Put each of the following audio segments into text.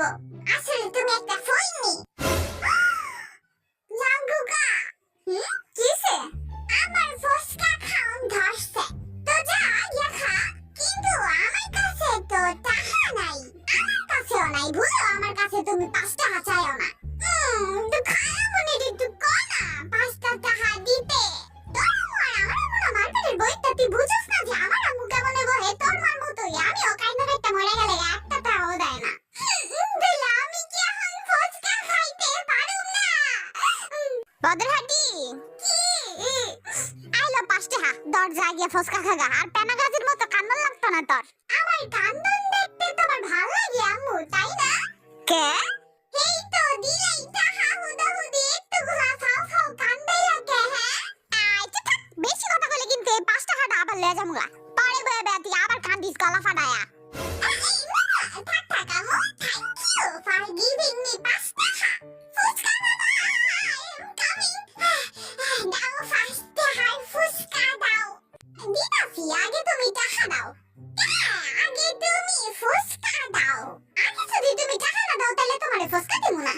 দেব। আসলে তুমি একটা ফইন্নি। জাঙ্গুকা কিসে আমার ফসকা খাওন ধরছে। তো যা ইয়া খা, কিন্তু আমার কাছে তো টাকা নাই। আমার কাছেও নাই, ভুলো আমার কাছে তুমি 5 টাকা চাইও না। তো খারাপ মনে একটু কনা 5 টাকা দিতে। তোর আমার মনে মার্কেটের বইটা তুই বুঝছ না যে আমার আম্মু কেমন বহে, তোর মার মতোই আমিও কাইন্দা কাইন্দা মরে গেলে একটা টাকাও দেয় না। তাহলে আমি কি এখন ফুচকা খাইতে পারুম না? বদরহাটি কি আইলো 5 টাকা দরজা গিয়ে ফুচকা খাগা, আর পেনাগাজির মতো কান্দন লাগতো না তোর। আমার কান্দন দেখতে তোমার ভালো লাগে আম্মু, তাই না? কে এই তো দিলেই টাকা হুদাহুদি একটুগুলা ফাও ফাও কান্দাই লাগে। হ্যাঁ আচ্ছা থাক, বেশি কথা কইলে কিন্তু এই 5 টাকাটা আবার লয়ে যামুগা। পরে বয়ে বেতি আবার কান্দিস গলা ফাটায়া। থাক থাক আম্মু, thank you for giving me 5 টাকা। ফুচকা বাবা কামিং। দাও 5 টাকার ফুচকা দাও। দিতাছি, আগে তুমি টাকা দাও। আগে তুমি ফুচকা দাও। আগে যদি তুমি টাকা না দাও তাহলে তোমারে ফুচকা দেব না।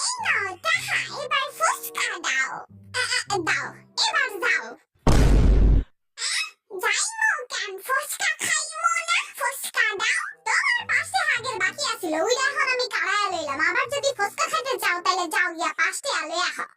এই নাও টাকা, এবার ফুচকা দাও। দাও, এবার যাও। যাইমো কেন, ফুচকা খাইমো না? ফুচকা দাও। তোমার পাশে আগের বাকি আছিল, ওইটা এখন আমি কাড়ায়া লইলাম। আবার যদি ফুচকা খাইতে চাও তাহলে যাও গিয়া 5 টাকা লইয়া খাও।